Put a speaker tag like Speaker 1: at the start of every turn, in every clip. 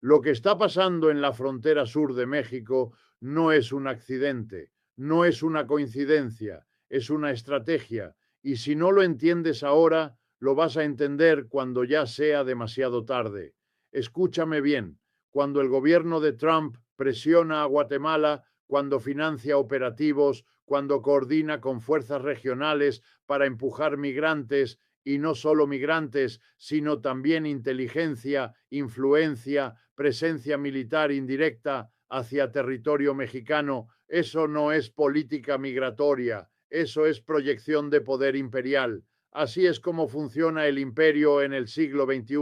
Speaker 1: Lo que está pasando en la frontera sur de México no es un accidente, no es una coincidencia, es una estrategia. Y si no lo entiendes ahora, lo vas a entender cuando ya sea demasiado tarde. Escúchame bien, cuando el gobierno de Trump presiona a Guatemala, cuando financia operativos, cuando coordina con fuerzas regionales para empujar migrantes, y no solo migrantes, sino también inteligencia, influencia, presencia militar indirecta hacia territorio mexicano. Eso no es política migratoria, eso es proyección de poder imperial. Así es como funciona el imperio en el siglo XXI.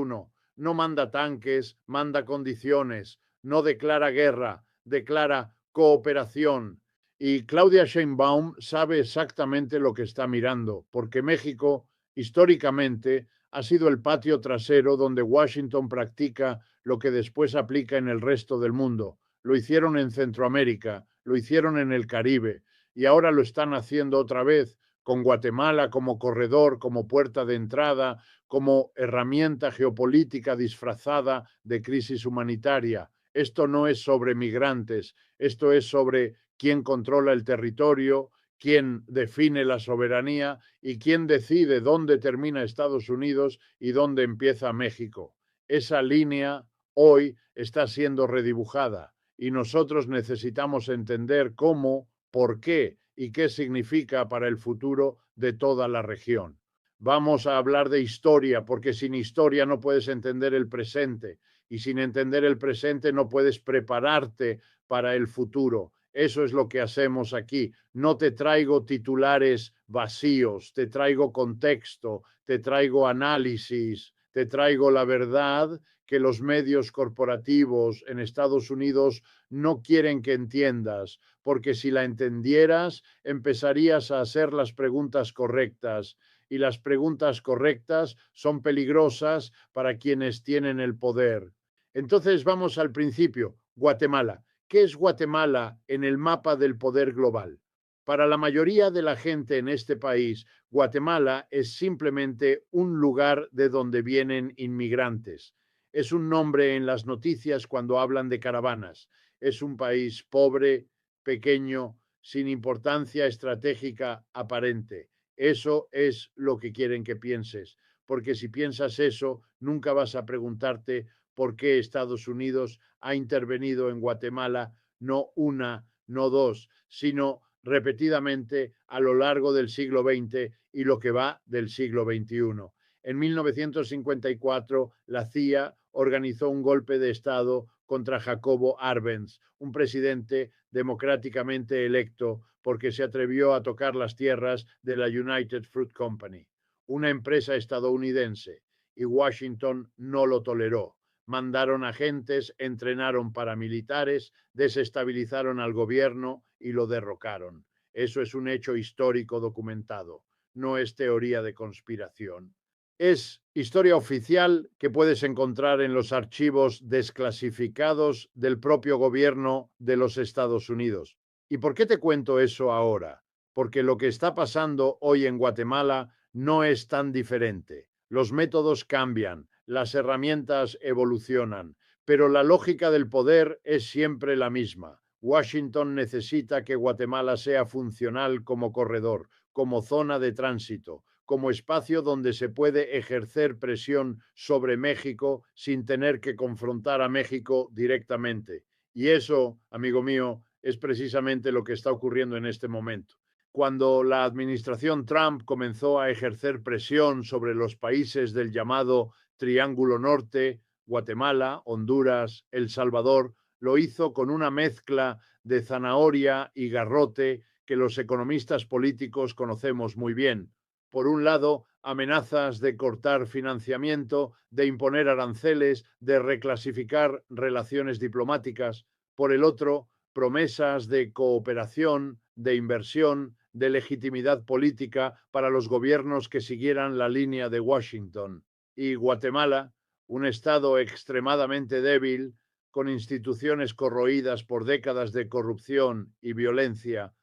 Speaker 1: No manda tanques, manda condiciones, no declara guerra, declara cooperación. Y Claudia Sheinbaum sabe exactamente lo que está mirando, porque México históricamente ha sido el patio trasero donde Washington practica lo que después aplica en el resto del mundo. Lo hicieron en Centroamérica, lo hicieron en el Caribe y ahora lo están haciendo otra vez con Guatemala como corredor, como puerta de entrada, como herramienta geopolítica disfrazada de crisis humanitaria. Esto no es sobre migrantes, esto es sobre quién controla el territorio, quién define la soberanía y quién decide dónde termina Estados Unidos y dónde empieza México. Esa línea hoy está siendo redibujada y nosotros necesitamos entender cómo, por qué y qué significa para el futuro de toda la región. Vamos a hablar de historia, porque sin historia no puedes entender el presente y sin entender el presente no puedes prepararte para el futuro. Eso es lo que hacemos aquí. No te traigo titulares vacíos, te traigo contexto, te traigo análisis, te traigo la verdad que los medios corporativos en Estados Unidos no quieren que entiendas, porque si la entendieras, empezarías a hacer las preguntas correctas y las preguntas correctas son peligrosas para quienes tienen el poder. Entonces vamos al principio, Guatemala. ¿Qué es Guatemala en el mapa del poder global? Para la mayoría de la gente en este país, Guatemala es simplemente un lugar de donde vienen inmigrantes. Es un nombre en las noticias cuando hablan de caravanas. Es un país pobre, pequeño, sin importancia estratégica aparente. Eso es lo que quieren que pienses, porque si piensas eso, nunca vas a preguntarte por qué Estados Unidos ha intervenido en Guatemala no una, no dos, sino repetidamente a lo largo del siglo XX y lo que va del siglo XXI. En 1954, la CIA organizó un golpe de Estado contra Jacobo Arbenz, un presidente democráticamente electo porque se atrevió a tocar las tierras de la United Fruit Company, una empresa estadounidense, y Washington no lo toleró. Mandaron agentes, entrenaron paramilitares, desestabilizaron al gobierno y lo derrocaron. Eso es un hecho histórico documentado, no es teoría de conspiración. Es historia oficial que puedes encontrar en los archivos desclasificados del propio gobierno de los Estados Unidos. ¿Y por qué te cuento eso ahora? Porque lo que está pasando hoy en Guatemala no es tan diferente. Los métodos cambian, las herramientas evolucionan, pero la lógica del poder es siempre la misma. Washington necesita que Guatemala sea funcional como corredor, como zona de tránsito, como espacio donde se puede ejercer presión sobre México sin tener que confrontar a México directamente. Y eso, amigo mío, es precisamente lo que está ocurriendo en este momento. Cuando la administración Trump comenzó a ejercer presión sobre los países del llamado Triángulo Norte, Guatemala, Honduras, El Salvador, lo hizo con una mezcla de zanahoria y garrote que los economistas políticos conocemos muy bien. Por un lado, amenazas de cortar financiamiento, de imponer aranceles, de reclasificar relaciones diplomáticas. Por el otro, promesas de cooperación, de inversión, de legitimidad política para los gobiernos que siguieran la línea de Washington. Y Guatemala, un estado extremadamente débil, con instituciones corroídas por décadas de corrupción y violencia,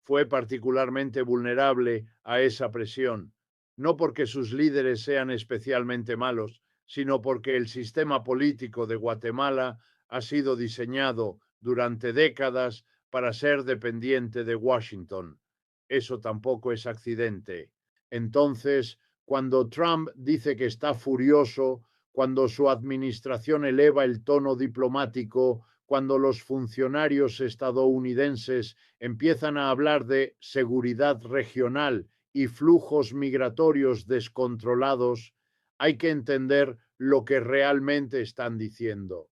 Speaker 1: fue particularmente vulnerable a esa presión, no porque sus líderes sean especialmente malos, sino porque el sistema político de Guatemala ha sido diseñado durante décadas para ser dependiente de Washington. Eso tampoco es accidente. Entonces, cuando Trump dice que está furioso, cuando su administración eleva el tono diplomático, cuando los funcionarios estadounidenses empiezan a hablar de seguridad regional y flujos migratorios descontrolados, hay que entender lo que realmente están diciendo.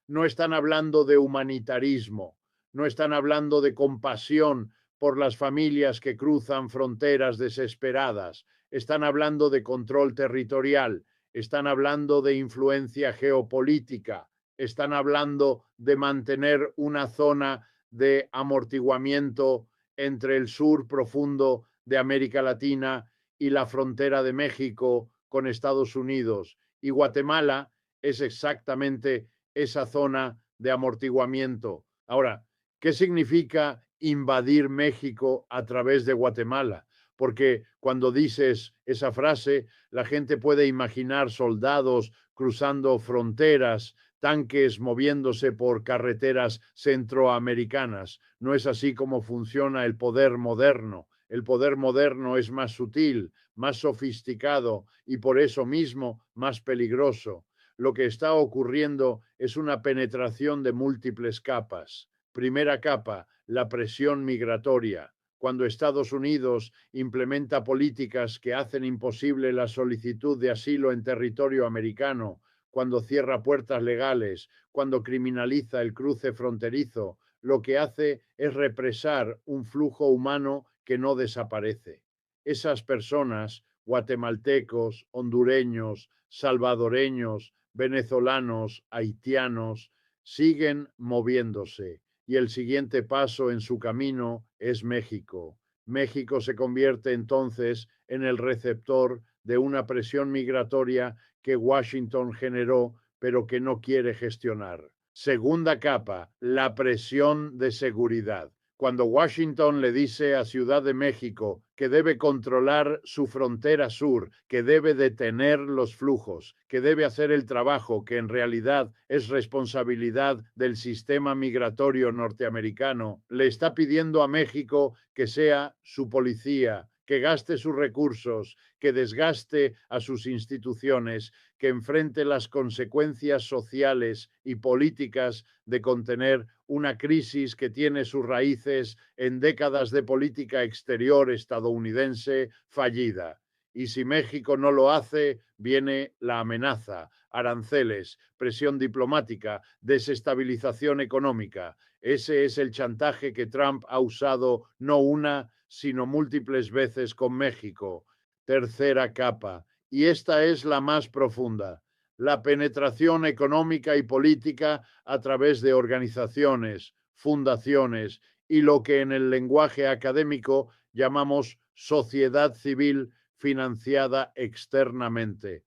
Speaker 1: No están hablando de humanitarismo, no están hablando de compasión por las familias que cruzan fronteras desesperadas, están hablando de control territorial, están hablando de influencia geopolítica, están hablando de mantener una zona de amortiguamiento entre el sur profundo de América Latina y la frontera de México con Estados Unidos. Y Guatemala es exactamente esa zona de amortiguamiento. Ahora, ¿qué significa invadir México a través de Guatemala? Porque cuando dices esa frase, la gente puede imaginar soldados cruzando fronteras, tanques moviéndose por carreteras centroamericanas. No es así como funciona el poder moderno. El poder moderno es más sutil, más sofisticado y por eso mismo más peligroso. Lo que está ocurriendo es una penetración de múltiples capas. Primera capa, la presión migratoria. Cuando Estados Unidos implementa políticas que hacen imposible la solicitud de asilo en territorio americano, cuando cierra puertas legales, cuando criminaliza el cruce fronterizo, lo que hace es represar un flujo humano que no desaparece. Esas personas, guatemaltecos, hondureños, salvadoreños, venezolanos, haitianos, siguen moviéndose y el siguiente paso en su camino es México. México se convierte entonces en el receptor de una presión migratoria que Washington generó, pero que no quiere gestionar. Segunda capa, la presión de seguridad. Cuando Washington le dice a Ciudad de México que debe controlar su frontera sur, que debe detener los flujos, que debe hacer el trabajo que en realidad es responsabilidad del sistema migratorio norteamericano, le está pidiendo a México que sea su policía, que gaste sus recursos, que desgaste a sus instituciones, que enfrente las consecuencias sociales y políticas de contener una crisis que tiene sus raíces en décadas de política exterior estadounidense fallida. Y si México no lo hace, viene la amenaza, aranceles, presión diplomática, desestabilización económica. Ese es el chantaje que Trump ha usado no una, sino múltiples veces con México. Tercera capa, y esta es la más profunda, la penetración económica y política a través de organizaciones, fundaciones y lo que en el lenguaje académico llamamos sociedad civil financiada externamente.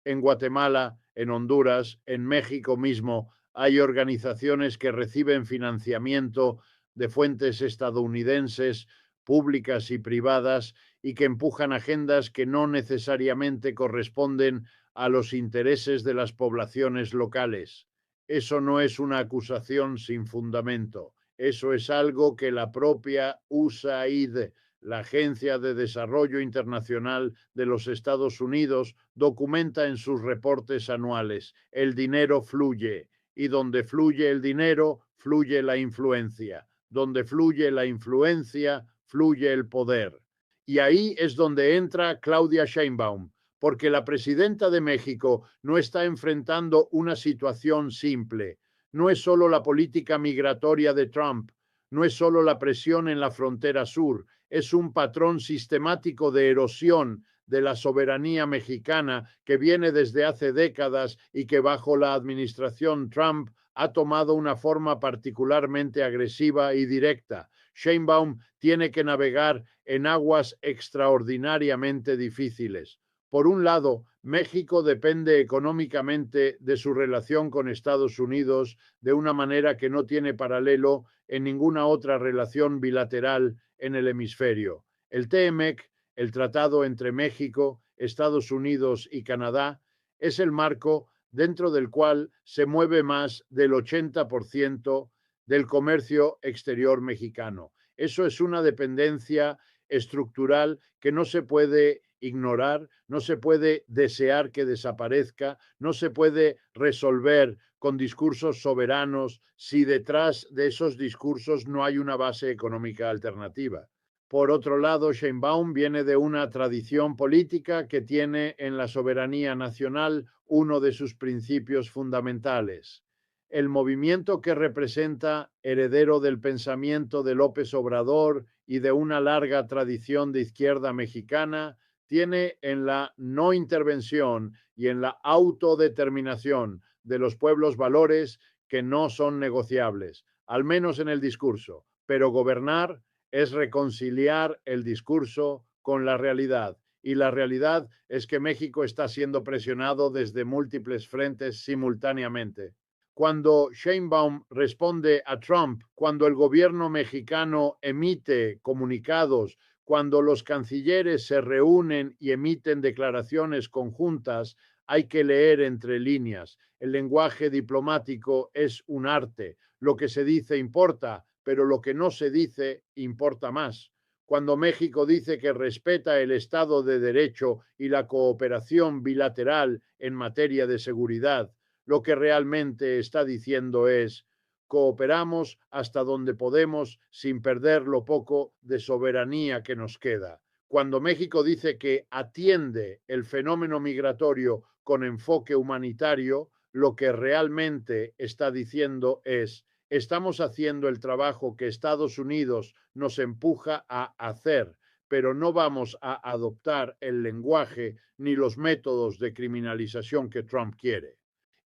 Speaker 1: En Guatemala, en Honduras, en México mismo, hay organizaciones que reciben financiamiento de fuentes estadounidenses, públicas y privadas, y que empujan agendas que no necesariamente corresponden a los intereses de las poblaciones locales. Eso no es una acusación sin fundamento. Eso es algo que la propia USAID, la Agencia de Desarrollo Internacional de los Estados Unidos, documenta en sus reportes anuales. El dinero fluye y donde fluye el dinero, fluye la influencia. Donde fluye la influencia, fluye el poder. Y ahí es donde entra Claudia Sheinbaum, porque la presidenta de México no está enfrentando una situación simple. No es solo la política migratoria de Trump, no es solo la presión en la frontera sur, es un patrón sistemático de erosión de la soberanía mexicana que viene desde hace décadas y que bajo la administración Trump ha tomado una forma particularmente agresiva y directa. Sheinbaum tiene que navegar en aguas extraordinariamente difíciles. Por un lado, México depende económicamente de su relación con Estados Unidos de una manera que no tiene paralelo en ninguna otra relación bilateral en el hemisferio. El TMEC, el tratado entre México, Estados Unidos y Canadá, es el marco dentro del cual se mueve más del 80% del comercio exterior mexicano. Eso es una dependencia estructural que no se puede ignorar, no se puede desear que desaparezca, no se puede resolver con discursos soberanos si detrás de esos discursos no hay una base económica alternativa. Por otro lado, Sheinbaum viene de una tradición política que tiene en la soberanía nacional uno de sus principios fundamentales. El movimiento que representa, heredero del pensamiento de López Obrador y de una larga tradición de izquierda mexicana, tiene en la no intervención y en la autodeterminación de los pueblos valores que no son negociables, al menos en el discurso, pero gobernar es reconciliar el discurso con la realidad. Y la realidad es que México está siendo presionado desde múltiples frentes simultáneamente. Cuando Sheinbaum responde a Trump, cuando el gobierno mexicano emite comunicados, cuando los cancilleres se reúnen y emiten declaraciones conjuntas, hay que leer entre líneas. El lenguaje diplomático es un arte. Lo que se dice importa, pero lo que no se dice importa más. Cuando México dice que respeta el Estado de Derecho y la cooperación bilateral en materia de seguridad, lo que realmente está diciendo es: cooperamos hasta donde podemos sin perder lo poco de soberanía que nos queda. Cuando México dice que atiende el fenómeno migratorio con enfoque humanitario, lo que realmente está diciendo es: estamos haciendo el trabajo que Estados Unidos nos empuja a hacer, pero no vamos a adoptar el lenguaje ni los métodos de criminalización que Trump quiere.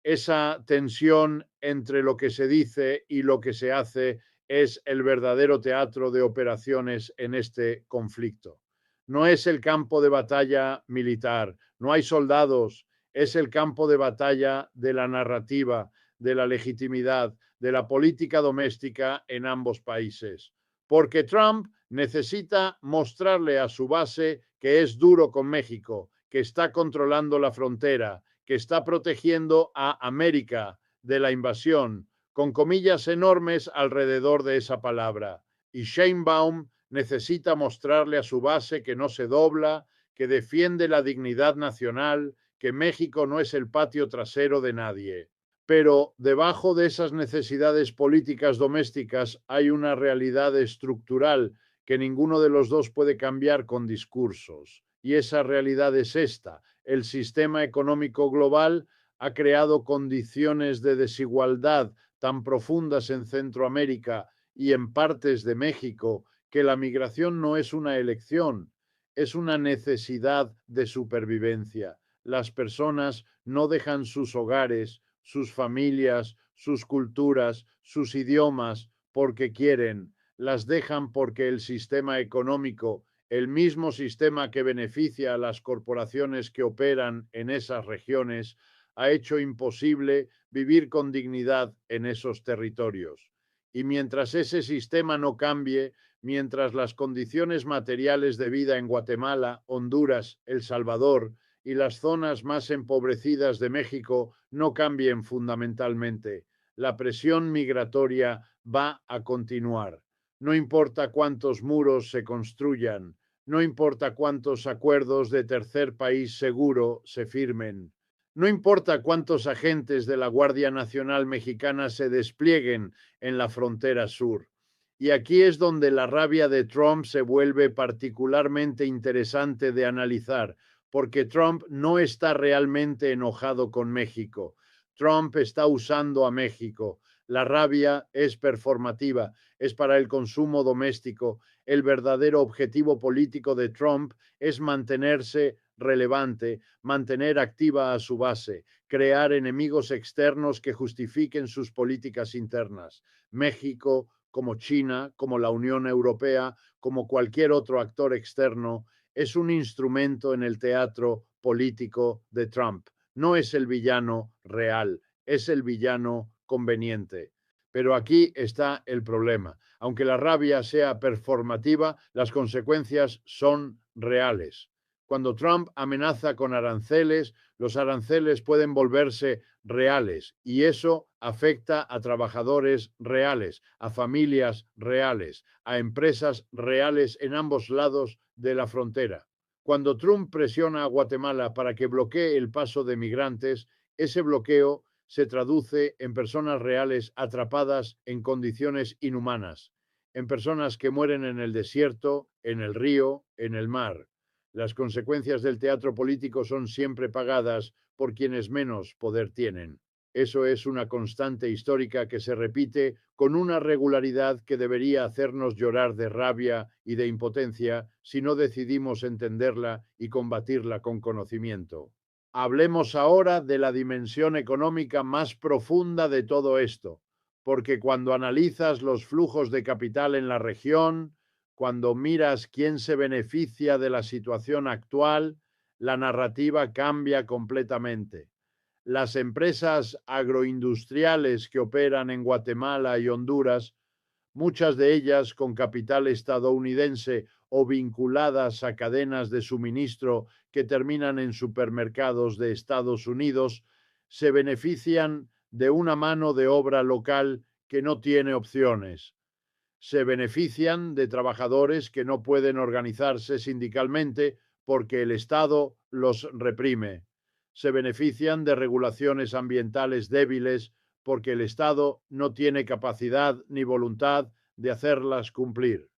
Speaker 1: Esa tensión entre lo que se dice y lo que se hace es el verdadero teatro de operaciones en este conflicto. No es el campo de batalla militar, no hay soldados, es el campo de batalla de la narrativa, de la legitimidad, de la política doméstica en ambos países. Porque Trump necesita mostrarle a su base que es duro con México, que está controlando la frontera, que está protegiendo a América de la invasión, con comillas enormes alrededor de esa palabra. Y Sheinbaum necesita mostrarle a su base que no se dobla, que defiende la dignidad nacional, que México no es el patio trasero de nadie. Pero debajo de esas necesidades políticas domésticas hay una realidad estructural que ninguno de los dos puede cambiar con discursos. Y esa realidad es esta: el sistema económico global ha creado condiciones de desigualdad tan profundas en Centroamérica y en partes de México que la migración no es una elección, es una necesidad de supervivencia. Las personas no dejan sus hogares, sus familias, sus culturas, sus idiomas porque quieren, las dejan porque el sistema económico, el mismo sistema que beneficia a las corporaciones que operan en esas regiones, ha hecho imposible vivir con dignidad en esos territorios. Y mientras ese sistema no cambie, mientras las condiciones materiales de vida en Guatemala, Honduras, El Salvador y las zonas más empobrecidas de México no cambien fundamentalmente, la presión migratoria va a continuar. No importa cuántos muros se construyan, no importa cuántos acuerdos de tercer país seguro se firmen, no importa cuántos agentes de la Guardia Nacional Mexicana se desplieguen en la frontera sur. Y aquí es donde la rabia de Trump se vuelve particularmente interesante de analizar, porque Trump no está realmente enojado con México. Trump está usando a México. La rabia es performativa, es para el consumo doméstico. El verdadero objetivo político de Trump es mantenerse relevante, mantener activa a su base, crear enemigos externos que justifiquen sus políticas internas. México, como China, como la Unión Europea, como cualquier otro actor externo, es un instrumento en el teatro político de Trump. No es el villano real, es el villano conveniente. Pero aquí está el problema. Aunque la rabia sea performativa, las consecuencias son reales. Cuando Trump amenaza con aranceles, los aranceles pueden volverse reales y eso afecta a trabajadores reales, a familias reales, a empresas reales en ambos lados de la frontera. Cuando Trump presiona a Guatemala para que bloquee el paso de migrantes, ese bloqueo se traduce en personas reales atrapadas en condiciones inhumanas, en personas que mueren en el desierto, en el río, en el mar. Las consecuencias del teatro político son siempre pagadas por quienes menos poder tienen. Eso es una constante histórica que se repite con una regularidad que debería hacernos llorar de rabia y de impotencia si no decidimos entenderla y combatirla con conocimiento. Hablemos ahora de la dimensión económica más profunda de todo esto, porque cuando analizas los flujos de capital en la región, cuando miras quién se beneficia de la situación actual, la narrativa cambia completamente. Las empresas agroindustriales que operan en Guatemala y Honduras, muchas de ellas con capital estadounidense o vinculadas a cadenas de suministro que terminan en supermercados de Estados Unidos, se benefician de una mano de obra local que no tiene opciones. Se benefician de trabajadores que no pueden organizarse sindicalmente porque el Estado los reprime. Se benefician de regulaciones ambientales débiles porque el Estado no tiene capacidad ni voluntad de hacerlas cumplir.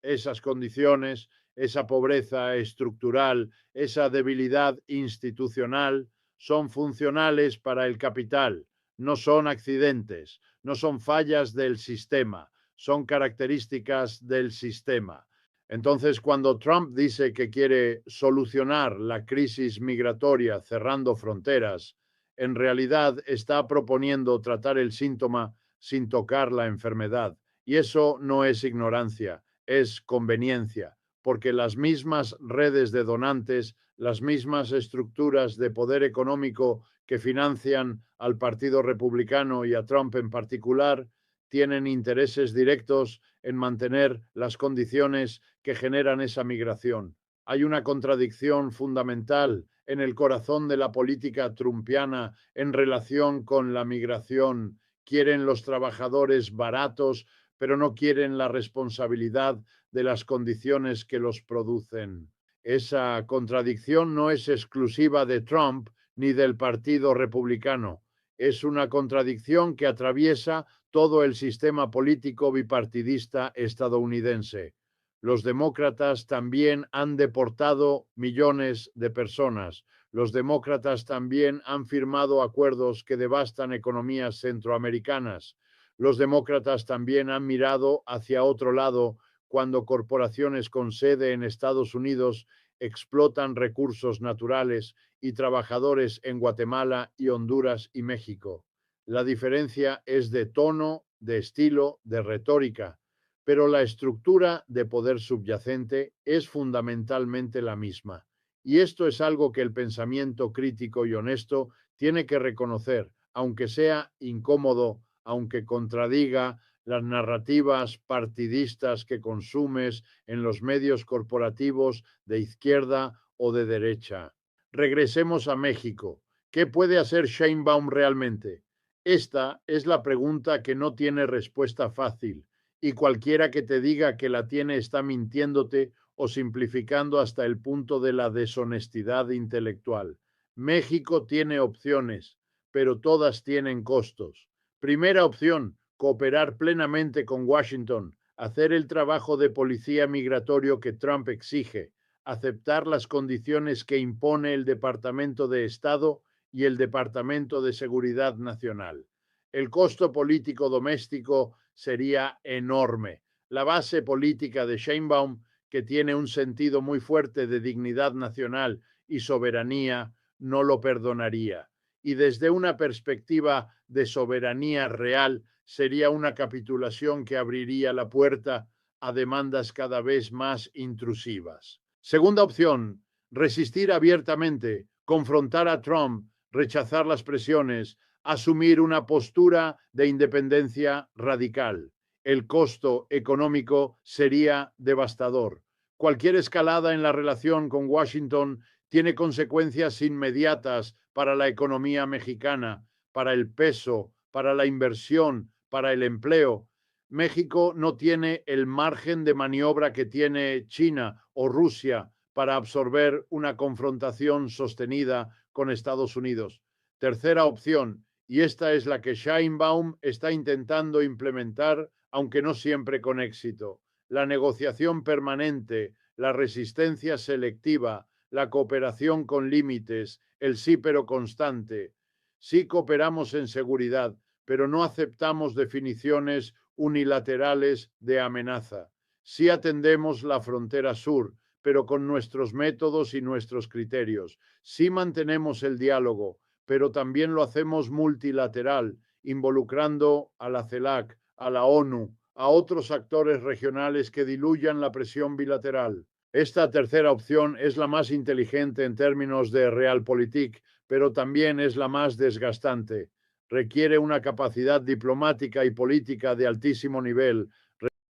Speaker 1: Esas condiciones, esa pobreza estructural, esa debilidad institucional son funcionales para el capital, no son accidentes, no son fallas del sistema, son características del sistema. Entonces, cuando Trump dice que quiere solucionar la crisis migratoria cerrando fronteras, en realidad está proponiendo tratar el síntoma sin tocar la enfermedad. Y eso no es ignorancia, es conveniencia, porque las mismas redes de donantes, las mismas estructuras de poder económico que financian al Partido Republicano y a Trump en particular, tienen intereses directos en mantener las condiciones que generan esa migración. Hay una contradicción fundamental en el corazón de la política trumpiana en relación con la migración. Quieren los trabajadores baratos, pero no quieren la responsabilidad de las condiciones que los producen. Esa contradicción no es exclusiva de Trump ni del Partido Republicano. Es una contradicción que atraviesa todo el sistema político bipartidista estadounidense. Los demócratas también han deportado millones de personas. Los demócratas también han firmado acuerdos que devastan economías centroamericanas. Los demócratas también han mirado hacia otro lado cuando corporaciones con sede en Estados Unidos explotan recursos naturales y trabajadores en Guatemala y Honduras y México. La diferencia es de tono, de estilo, de retórica, pero la estructura de poder subyacente es fundamentalmente la misma. Y esto es algo que el pensamiento crítico y honesto tiene que reconocer, aunque sea incómodo, aunque contradiga las narrativas partidistas que consumes en los medios corporativos de izquierda o de derecha. Regresemos a México. ¿Qué puede hacer Sheinbaum realmente? Esta es la pregunta que no tiene respuesta fácil y cualquiera que te diga que la tiene está mintiéndote o simplificando hasta el punto de la deshonestidad intelectual. México tiene opciones, pero todas tienen costos. Primera opción, cooperar plenamente con Washington, hacer el trabajo de policía migratorio que Trump exige, aceptar las condiciones que impone el Departamento de Estado y el Departamento de Seguridad Nacional. El costo político doméstico sería enorme. La base política de Sheinbaum, que tiene un sentido muy fuerte de dignidad nacional y soberanía, no lo perdonaría. Y desde una perspectiva de soberanía real, sería una capitulación que abriría la puerta a demandas cada vez más intrusivas. Segunda opción, resistir abiertamente, confrontar a Trump, rechazar las presiones, asumir una postura de independencia radical. El costo económico sería devastador. Cualquier escalada en la relación con Washington tiene consecuencias inmediatas para la economía mexicana, para el peso, para la inversión, para el empleo. México no tiene el margen de maniobra que tiene China o Rusia para absorber una confrontación sostenida con Estados Unidos. Tercera opción, y esta es la que Sheinbaum está intentando implementar, aunque no siempre con éxito: la negociación permanente, la resistencia selectiva, la cooperación con límites, el sí pero constante. Sí cooperamos en seguridad, pero no aceptamos definiciones unilaterales de amenaza. Sí atendemos la frontera sur, pero con nuestros métodos y nuestros criterios. Sí mantenemos el diálogo, pero también lo hacemos multilateral, involucrando a la CELAC, a la ONU, a otros actores regionales que diluyan la presión bilateral. Esta tercera opción es la más inteligente en términos de realpolitik, pero también es la más desgastante. Requiere una capacidad diplomática y política de altísimo nivel,